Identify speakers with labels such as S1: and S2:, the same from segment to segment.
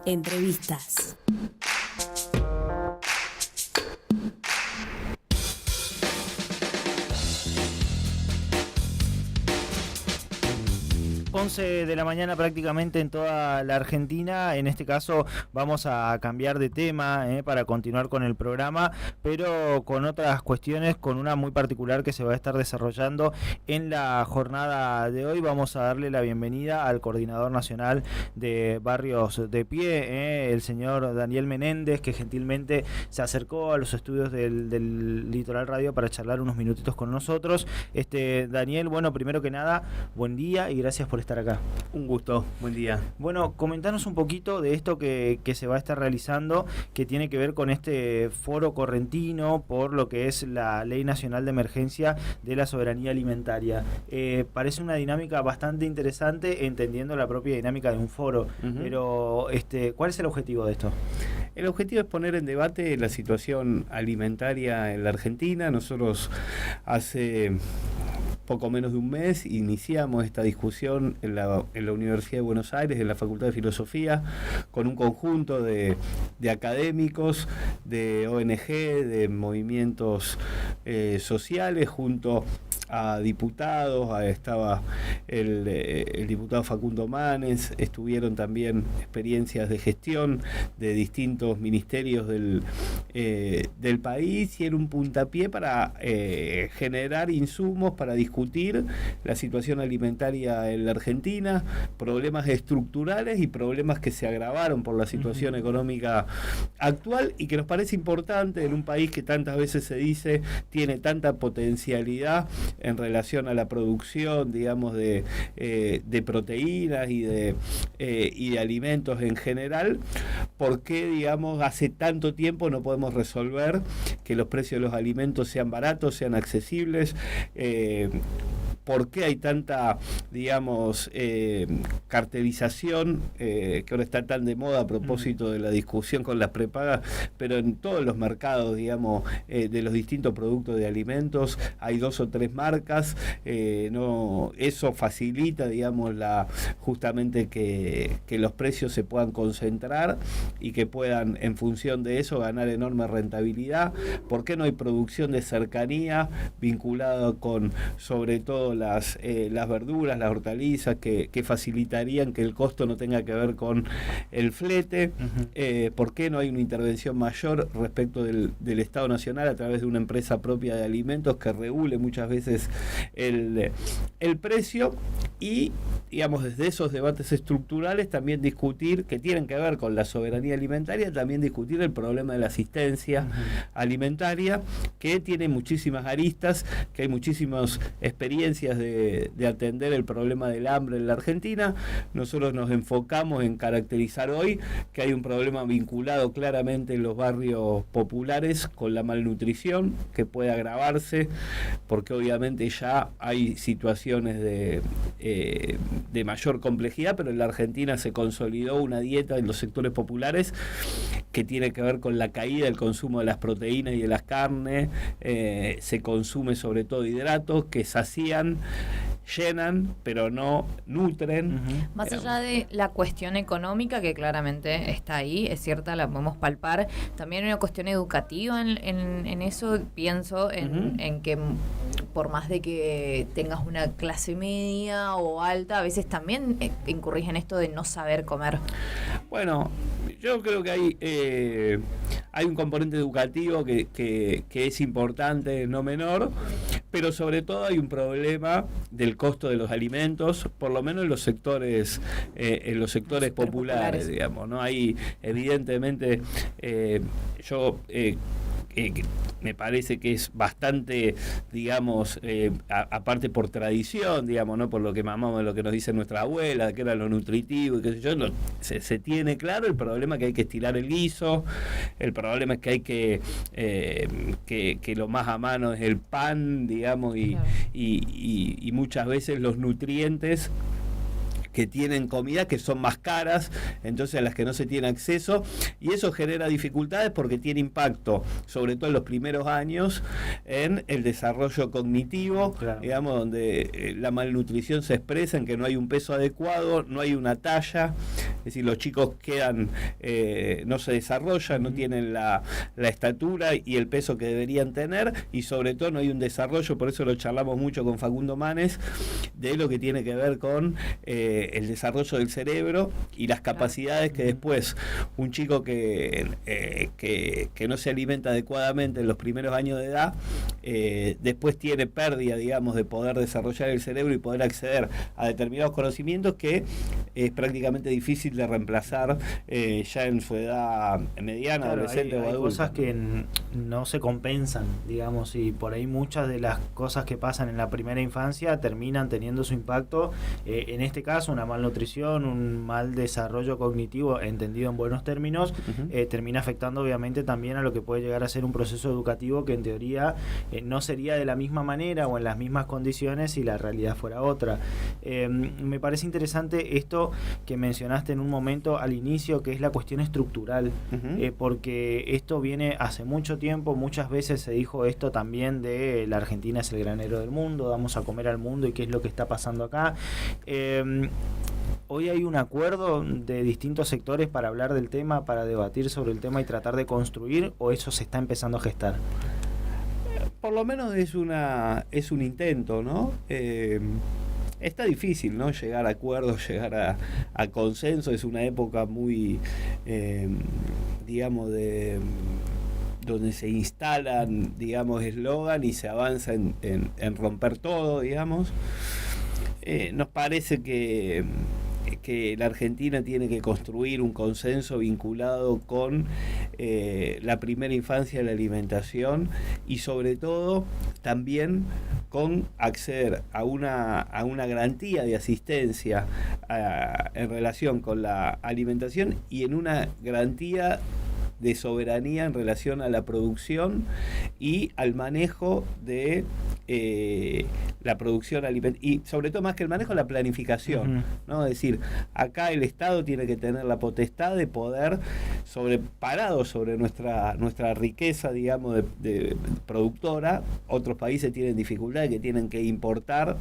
S1: Entrevistas.
S2: 11 de la mañana prácticamente en toda la Argentina. En este caso vamos a cambiar de tema para continuar con el programa, pero con otras cuestiones, con una muy particular que se va a estar desarrollando en la jornada de hoy. Vamos a darle la bienvenida al Coordinador Nacional de Barrios de Pie, el señor Daniel Menéndez, que gentilmente se acercó a los estudios del Litoral Radio para charlar unos minutitos con nosotros. Daniel, bueno, primero que nada, buen día y gracias por estar acá.
S3: Un gusto, buen día.
S2: Bueno, comentanos un poquito de esto que se va a estar realizando, que tiene que ver con este foro correntino por lo que es la Ley Nacional de Emergencia de la Soberanía Alimentaria. Parece una dinámica bastante interesante, entendiendo la propia dinámica de un foro, pero ¿cuál es el objetivo de esto?
S3: El objetivo es poner en debate la situación alimentaria en la Argentina. Nosotros hace poco menos de un mes iniciamos esta discusión en la Universidad de Buenos Aires, en la Facultad de Filosofía, con un conjunto de académicos, de ONG, de movimientos sociales, junto a diputados. Estaba el diputado Facundo Manes, estuvieron también experiencias de gestión de distintos ministerios del país, y era un puntapié para generar insumos para discutir la situación alimentaria en la Argentina, problemas estructurales y problemas que se agravaron por la situación económica actual, y que nos parece importante en un país que tantas veces se dice tiene tanta potencialidad en relación a la producción, digamos, de proteínas y de alimentos en general. ¿Por qué, digamos, hace tanto tiempo no podemos resolver que los precios de los alimentos sean baratos, sean accesibles? ¿Por qué hay tanta, digamos, cartelización que ahora está tan de moda a propósito de la discusión con las prepagas, pero en todos los mercados, digamos, de los distintos productos de alimentos hay 2 o 3 marcas? Eso facilita, digamos, justamente que los precios se puedan concentrar y que puedan, en función de eso, ganar enorme rentabilidad. ¿Por qué no hay producción de cercanía vinculada con, sobre todo, las verduras, las hortalizas, que facilitarían que el costo no tenga que ver con el flete? ¿Por qué no hay una intervención mayor respecto del Estado Nacional a través de una empresa propia de alimentos que regule muchas veces el precio? Y, digamos, desde esos debates estructurales también discutir, que tienen que ver con la soberanía alimentaria, también discutir el problema de la asistencia alimentaria, que tiene muchísimas aristas, que hay muchísimas experiencias de atender el problema del hambre en la Argentina. Nosotros nos enfocamos en caracterizar hoy que hay un problema vinculado claramente en los barrios populares con la malnutrición, que puede agravarse porque obviamente ya hay situaciones de mayor complejidad, pero en la Argentina se consolidó una dieta en los sectores populares que tiene que ver con la caída del consumo de las proteínas y de las carnes. Se consume sobre todo hidratos que sacían, llenan, pero no nutren.
S4: Más allá de la cuestión económica, que claramente está ahí, es cierta, la podemos palpar, también hay una cuestión educativa en eso. Pienso en que por más de que tengas una clase media o alta, a veces también incurrís en esto de no saber comer.
S3: Bueno, yo creo que hay un componente educativo que es importante, no menor, pero sobre todo hay un problema del costo de los alimentos, por lo menos en los sectores populares, digamos, ¿no? Hay, evidentemente, me parece que es bastante, digamos, aparte por tradición, digamos, ¿no? Por lo que mamamos, lo que nos dice nuestra abuela, que era lo nutritivo y qué sé yo, se tiene claro el problema que hay que estirar el guiso, el problema es que hay que lo más a mano es el pan, digamos, y muchas veces los nutrientes que tienen comidas que son más caras, entonces a las que no se tiene acceso, y eso genera dificultades porque tiene impacto, sobre todo en los primeros años, en el desarrollo cognitivo, digamos, donde la malnutrición se expresa en que no hay un peso adecuado, no hay una talla, es decir, los chicos quedan, no se desarrollan, no tienen la estatura y el peso que deberían tener, y sobre todo no hay un desarrollo, por eso lo charlamos mucho con Facundo Manes, de lo que tiene que ver con el desarrollo del cerebro y las capacidades que después un chico que no se alimenta adecuadamente en los primeros años de edad, después tiene pérdida, digamos, de poder desarrollar el cerebro y poder acceder a determinados conocimientos que es prácticamente difícil de reemplazar ya en su edad mediana,
S2: claro,
S3: adolescente o
S2: hay
S3: adulta.
S2: cosas que no se compensan, digamos, y por ahí muchas de las cosas que pasan en la primera infancia terminan teniendo su impacto. En este caso, una malnutrición, un mal desarrollo cognitivo, entendido en buenos términos, termina afectando obviamente también a lo que puede llegar a ser un proceso educativo que en teoría no sería de la misma manera o en las mismas condiciones si la realidad fuera otra. Me parece interesante esto que mencionaste en un momento al inicio, que es la cuestión estructural, porque esto viene hace mucho tiempo. Muchas veces se dijo esto también de la Argentina es el granero del mundo, damos a comer al mundo y qué es lo que está pasando acá. Hoy hay un acuerdo de distintos sectores para hablar del tema, para debatir sobre el tema y tratar de construir, ¿o eso se está empezando a gestar?
S3: Por lo menos es un intento, ¿no? Está difícil, ¿no? Llegar a acuerdos, llegar a consenso. Es una época muy, digamos, donde se instalan, digamos, eslogan y se avanza en romper todo, digamos. Nos parece que la Argentina tiene que construir un consenso vinculado con la primera infancia, la alimentación, y sobre todo también con acceder a una garantía de asistencia en relación con la alimentación y en una garantía de soberanía en relación a la producción y al manejo de la producción alimentaria, y sobre todo más que el manejo, la planificación, ¿no? Es decir, acá el Estado tiene que tener la potestad de poder, parado sobre nuestra riqueza, digamos, de productora. Otros países tienen dificultades que tienen que importar,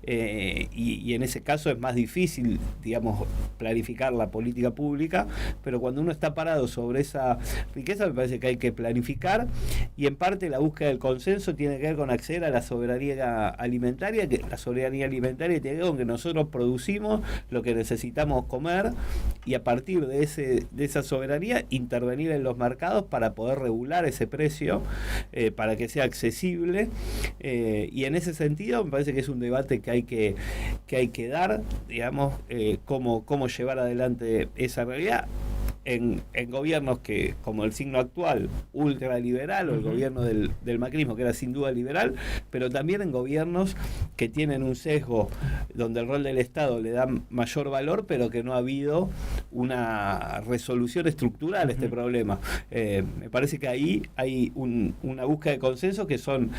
S3: y en ese caso es más difícil, digamos, planificar la política pública, pero cuando uno está parado sobre esa riqueza, me parece que hay que planificar, y en parte la búsqueda del consenso tiene que ver con acceder a la soberanía alimentaria, que la soberanía alimentaria tiene que ver con que nosotros producimos lo que necesitamos comer, y a partir de esa soberanía intervenir en los mercados para poder regular ese precio, para que sea accesible, y en ese sentido me parece que es un debate que hay que dar, digamos, cómo llevar adelante esa realidad. En gobiernos que, como el signo actual, ultraliberal, o el gobierno del macrismo, que era sin duda liberal, pero también en gobiernos que tienen un sesgo donde el rol del Estado le da mayor valor, pero que no ha habido una resolución estructural a este problema. Me parece que ahí hay una búsqueda de consenso que son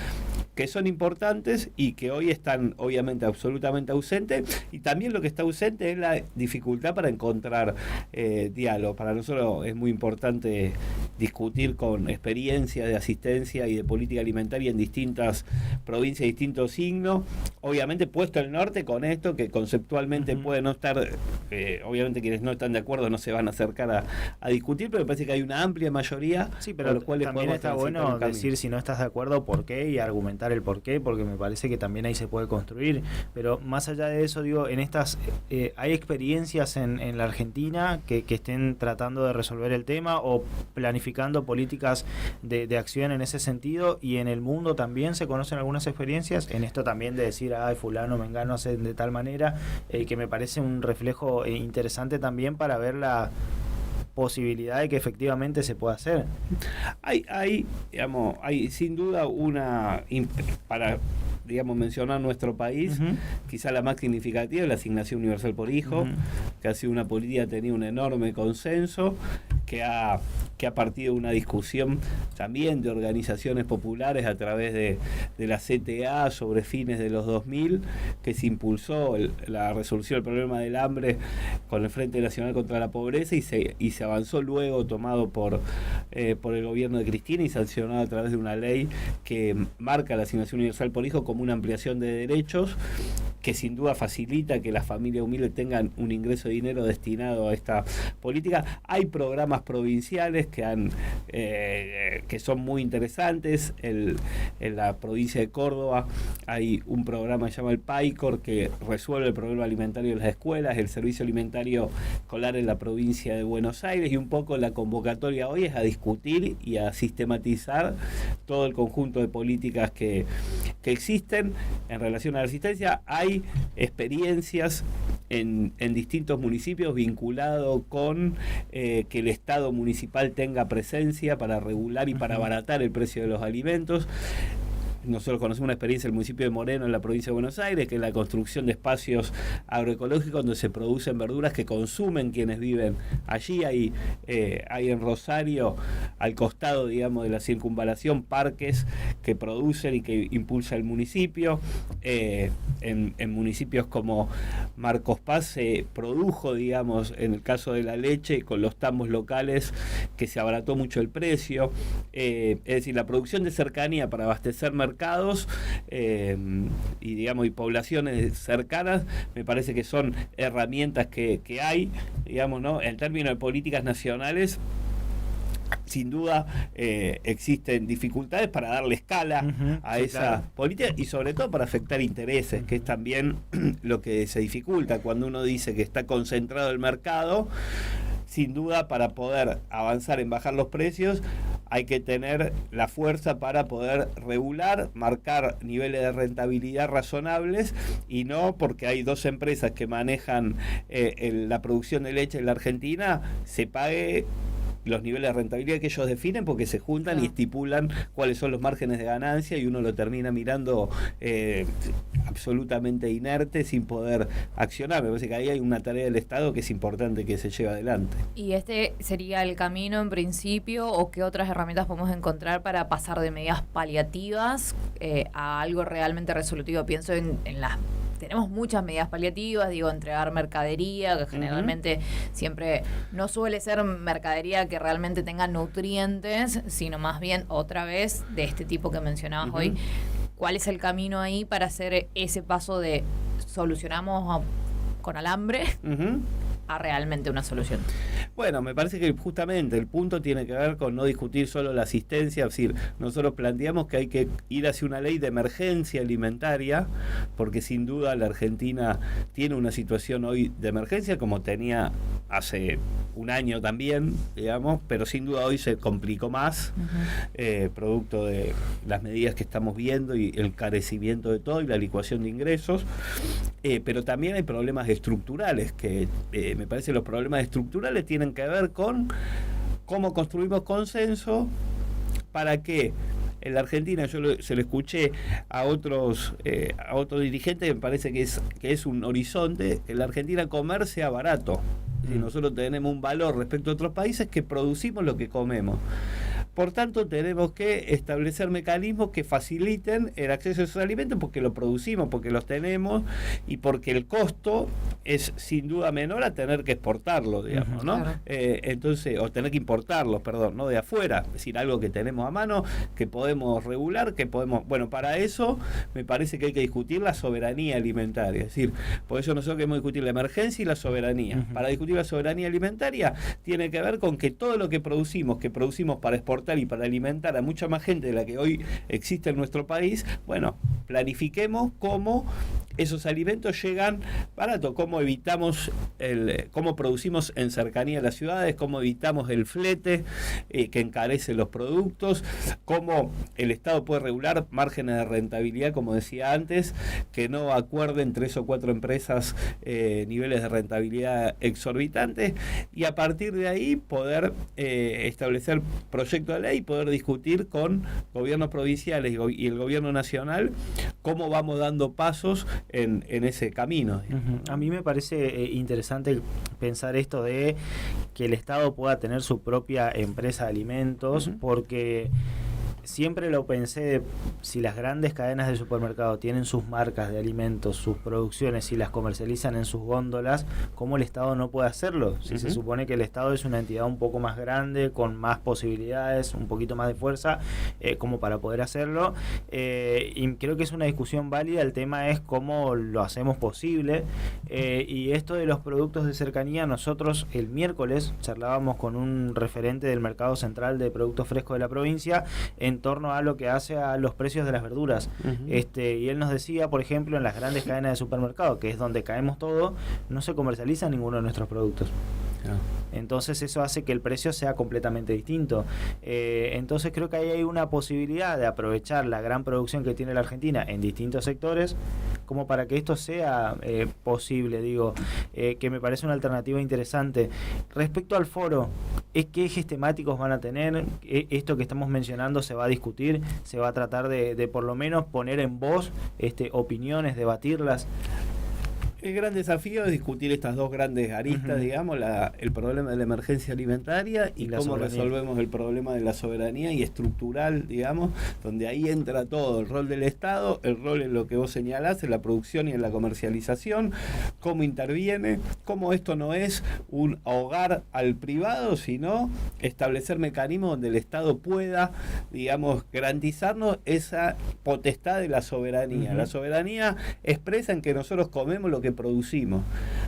S3: importantes y que hoy están obviamente absolutamente ausentes, y también lo que está ausente es la dificultad para encontrar diálogo. Para nosotros es muy importante discutir con experiencias de asistencia y de política alimentaria en distintas provincias, distintos signos, obviamente puesto el norte con esto, que conceptualmente puede no estar, obviamente quienes no están de acuerdo no se van a acercar a discutir, pero me parece que hay una amplia mayoría.
S2: Sí, pero los cuales también está bueno decir si no estás de acuerdo por qué y argumentar el por qué, porque me parece que también ahí se puede construir. Pero más allá de eso, digo, en estas hay experiencias en la Argentina que estén tratando de resolver el tema o planificando políticas de acción en ese sentido, y en el mundo también se conocen algunas experiencias en esto también de decir, fulano, mengano hace de tal manera, que me parece un reflejo interesante también para ver la posibilidad de que efectivamente se pueda hacer.
S3: Hay sin duda para, digamos, mencionar nuestro país, quizá la más significativa es la asignación universal por hijo, que ha sido una política que ha tenido un enorme consenso, que ha partido de una discusión también de organizaciones populares a través de la CTA sobre fines de los 2000, que se impulsó la resolución del problema del hambre con el Frente Nacional contra la Pobreza, y se avanzó luego, tomado por el gobierno de Cristina y sancionado a través de una ley que marca la asignación universal por hijo como una ampliación de derechos que sin duda facilita que las familias humildes tengan un ingreso de dinero destinado a esta política. Hay programas provinciales que son muy interesantes. En la provincia de Córdoba hay un programa que se llama el PAICOR, que resuelve el problema alimentario de las escuelas, el servicio alimentario escolar en la provincia de Buenos Aires, y un poco la convocatoria hoy es a discutir y a sistematizar todo el conjunto de políticas que existen en relación a la asistencia. Hay experiencias en distintos municipios vinculado con que el Estado municipal tenga presencia para regular y para abaratar el precio de los alimentos. Nosotros conocemos una experiencia del municipio de Moreno en la provincia de Buenos Aires, que es la construcción de espacios agroecológicos donde se producen verduras que consumen quienes viven allí. Hay en Rosario, al costado, digamos, de la circunvalación, parques que producen y que impulsa el municipio. En municipios como Marcos Paz se produjo, digamos, en el caso de la leche, con los tambos locales, que se abarató mucho el precio. Es decir, la producción de cercanía para abastecer mercados y digamos y poblaciones cercanas, me parece que son herramientas que hay, digamos, ¿no? En términos de políticas nacionales, sin duda existen dificultades para darle escala a esa política, y sobre todo para afectar intereses, que es también lo que se dificulta cuando uno dice que está concentrado el mercado. Sin duda, para poder avanzar en bajar los precios, hay que tener la fuerza para poder regular, marcar niveles de rentabilidad razonables, y no porque hay dos empresas que manejan la producción de leche en la Argentina, se pague los niveles de rentabilidad que ellos definen, porque se juntan y estipulan cuáles son los márgenes de ganancia, y uno lo termina mirando absolutamente inerte, sin poder accionar. Me parece que ahí hay una tarea del Estado que es importante que se lleve adelante.
S4: ¿Y este sería el camino en principio, o qué otras herramientas podemos encontrar para pasar de medidas paliativas a algo realmente resolutivo? Pienso en las... Tenemos muchas medidas paliativas, digo, entregar mercadería, que generalmente siempre no suele ser mercadería que realmente tenga nutrientes, sino más bien otra vez de este tipo que mencionabas hoy. ¿Cuál es el camino ahí para hacer ese paso de solucionamos con alambre a realmente una solución?
S3: Bueno, me parece que justamente el punto tiene que ver con no discutir solo la asistencia. Es decir, nosotros planteamos que hay que ir hacia una ley de emergencia alimentaria, porque sin duda la Argentina tiene una situación hoy de emergencia, como tenía hace un año también, digamos, pero sin duda hoy se complicó más, producto de las medidas que estamos viendo y el carecimiento de todo y la licuación de ingresos. Pero también hay problemas estructurales, que me parece que los problemas estructurales tienen que ver con cómo construimos consenso para que en la Argentina, se lo escuché a otros dirigentes, me parece que es un horizonte, en la Argentina comer sea barato. Si nosotros tenemos un valor respecto a otros países, que producimos lo que comemos. Por tanto, tenemos que establecer mecanismos que faciliten el acceso a esos alimentos, porque los producimos, porque los tenemos, y porque el costo es sin duda menor a tener que exportarlo, digamos, ¿no?
S4: Claro.
S3: Entonces, o tener que importarlos, perdón, no de afuera, es decir, algo que tenemos a mano, que podemos regular, que podemos... Bueno, para eso me parece que hay que discutir la soberanía alimentaria, es decir, por eso nosotros queremos discutir la emergencia y la soberanía. Para discutir la soberanía alimentaria tiene que ver con que todo lo que producimos para exportar y para alimentar a mucha más gente de la que hoy existe en nuestro país, bueno, planifiquemos cómo esos alimentos llegan barato, cómo evitamos cómo producimos en cercanía a las ciudades, cómo evitamos el flete que encarece los productos, cómo el Estado puede regular márgenes de rentabilidad, como decía antes, que no acuerden 3 o 4 empresas niveles de rentabilidad exorbitantes, y a partir de ahí poder establecer proyectos de ley y poder discutir con gobiernos provinciales y el gobierno nacional cómo vamos dando pasos en ese camino.
S2: A mí me parece interesante pensar esto de que el Estado pueda tener su propia empresa de alimentos, porque siempre lo pensé, si las grandes cadenas de supermercado tienen sus marcas de alimentos, sus producciones y las comercializan en sus góndolas, ¿cómo el Estado no puede hacerlo? Si se supone que el Estado es una entidad un poco más grande, con más posibilidades, un poquito más de fuerza, como para poder hacerlo. Y creo que es una discusión válida, el tema es cómo lo hacemos posible. Y esto de los productos de cercanía, nosotros el miércoles charlábamos con un referente del mercado central de productos frescos de la provincia en torno a lo que hace a los precios de las verduras. Y él nos decía, por ejemplo, en las grandes cadenas de supermercado, que es donde caemos todo, no se comercializa ninguno de nuestros productos. Entonces eso hace que el precio sea completamente distinto. Entonces creo que ahí hay una posibilidad de aprovechar la gran producción que tiene la Argentina en distintos sectores como para que esto sea posible, digo, que me parece una alternativa interesante. Respecto al foro, ¿qué ejes temáticos van a tener? Esto que estamos mencionando se va a discutir, se va a tratar de por lo menos poner en voz opiniones, debatirlas.
S3: El gran desafío es discutir estas dos grandes aristas, digamos, el problema de la emergencia alimentaria y cómo resolvemos el problema de la soberanía y estructural, digamos, donde ahí entra todo, el rol del Estado, el rol en lo que vos señalás, en la producción y en la comercialización, cómo interviene, cómo esto no es un ahogar al privado, sino establecer mecanismos donde el Estado pueda, digamos, garantizarnos esa potestad de la soberanía. La soberanía expresa en que nosotros comemos lo que producimos.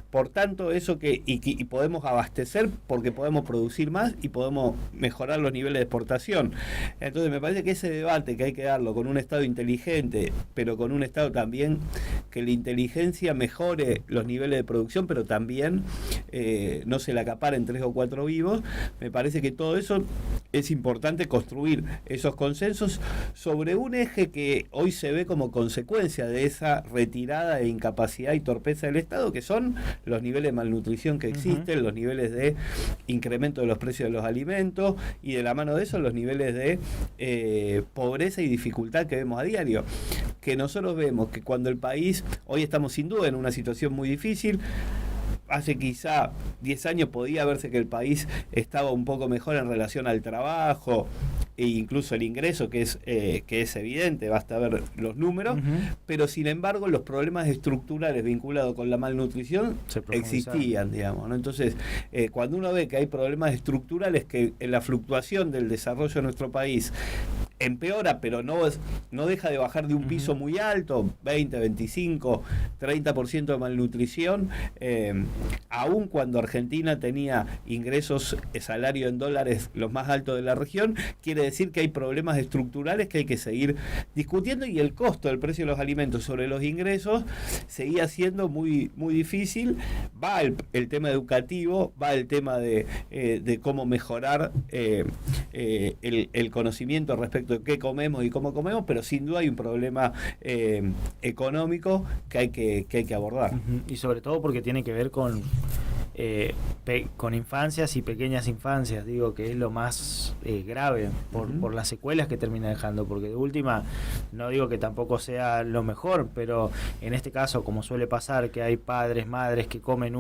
S3: Por tanto, eso y podemos abastecer porque podemos producir más y podemos mejorar los niveles de exportación. Entonces me parece que ese debate que hay que darlo con un Estado inteligente, pero con un Estado también que la inteligencia mejore los niveles de producción, pero también no se la acaparen 3 o 4 vivos, me parece que todo eso es importante construir esos consensos sobre un eje que hoy se ve como consecuencia de esa retirada e incapacidad y torpeza del Estado, que son los niveles de malnutrición que existen, los niveles de incremento de los precios de los alimentos y de la mano de eso los niveles de pobreza y dificultad que vemos a diario. Que nosotros vemos que cuando el país, hoy estamos sin duda en una situación muy difícil. Hace quizá 10 años podía verse que el país estaba un poco mejor en relación al trabajo e incluso el ingreso, que es evidente, basta ver los números, pero sin embargo los problemas estructurales vinculados con la malnutrición existían, digamos, ¿no? Entonces, cuando uno ve que hay problemas estructurales que en la fluctuación del desarrollo de nuestro país empeora, pero no deja de bajar de un piso muy alto, 20, 25, 30% de malnutrición, aun cuando Argentina tenía ingresos, salario en dólares los más altos de la región, quiere decir que hay problemas estructurales que hay que seguir discutiendo y el costo del precio de los alimentos sobre los ingresos seguía siendo muy, muy difícil. Va el tema educativo, va el tema de cómo mejorar el conocimiento respecto de qué comemos y cómo comemos, pero sin duda hay un problema económico que hay que abordar.
S2: Y sobre todo porque tiene que ver con infancias y pequeñas infancias, digo, que es lo más grave por las secuelas que termina dejando, porque de última, no digo que tampoco sea lo mejor, pero en este caso, como suele pasar, que hay padres, madres que comen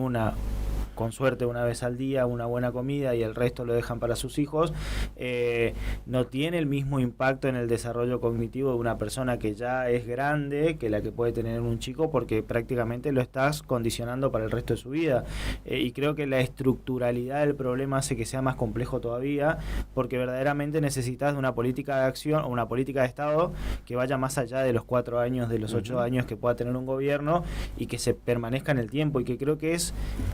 S2: con suerte una vez al día, una buena comida y el resto lo dejan para sus hijos, no tiene el mismo impacto en el desarrollo cognitivo de una persona que ya es grande que la que puede tener un chico, porque prácticamente lo estás condicionando para el resto de su vida. Y creo que la estructuralidad del problema hace que sea más complejo todavía, porque verdaderamente necesitas de una política de acción o una política de Estado que vaya más allá de los 4 años, de los 8 años que pueda tener un gobierno y que se permanezca en el tiempo, y que creo que es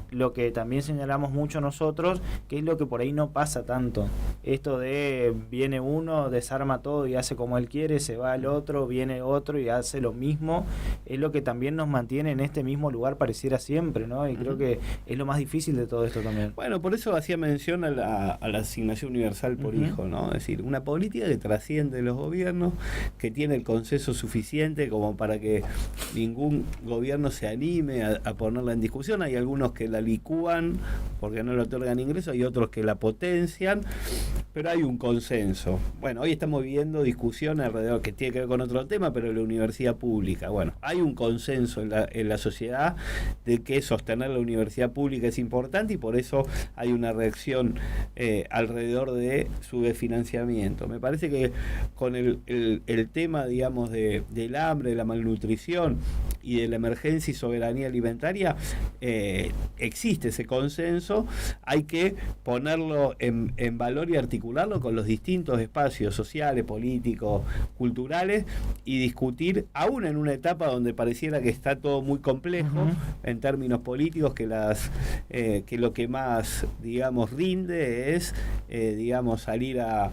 S2: lo que también señalamos mucho nosotros, que es lo que por ahí no pasa tanto. Esto de viene uno, desarma todo y hace como él quiere, se va el otro, viene otro y hace lo mismo, es lo que también nos mantiene en este mismo lugar pareciera siempre, ¿no? Y creo que es lo más difícil de todo esto también.
S3: Bueno, por eso hacía mención a la asignación universal por hijo, ¿no? Es decir, una política que trasciende los gobiernos, que tiene el consenso suficiente como para que ningún gobierno se anime a ponerla en discusión. Hay algunos que la licúan porque no le otorgan ingresos, hay otros que la potencian, pero hay un consenso. Bueno, hoy estamos viendo discusión alrededor, que tiene que ver con otro tema, pero la universidad pública. Bueno, hay un consenso en la sociedad de que sostener la universidad pública es importante y por eso hay una reacción alrededor de su desfinanciamiento. Me parece que con el tema, digamos, del hambre, de la malnutrición y de la emergencia y soberanía alimentaria, existe ese consenso, hay que ponerlo en valor y articularlo con los distintos espacios sociales, políticos, culturales y discutir, aún en una etapa donde pareciera que está todo muy complejo en términos políticos, que lo que más, digamos, rinde es, digamos, salir a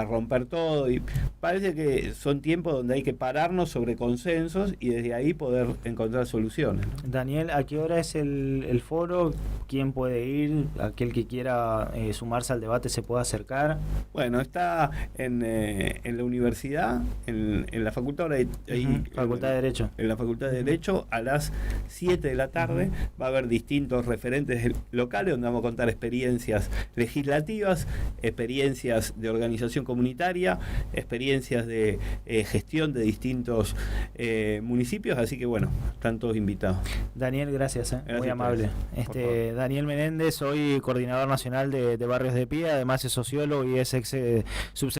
S3: romper todo, y parece que son tiempos donde hay que pararnos sobre consensos y desde ahí poder encontrar soluciones, ¿no?
S2: Daniel, ¿a qué hora es el foro? ¿Quién puede ir? Aquel que quiera sumarse al debate se puede acercar.
S3: Bueno, está en la universidad, en la facultad,
S2: Facultad de Derecho.
S3: En la Facultad de Derecho a las 7 de la tarde va a haber distintos referentes locales donde vamos a contar experiencias legislativas, experiencias de organización comunitaria, experiencias de gestión de distintos municipios, así que bueno, están todos invitados.
S2: Daniel, gracias,
S3: Gracias
S2: muy amable. Daniel Menéndez, soy coordinador nacional de Barrios de Pie, además es sociólogo y es ex subsecretario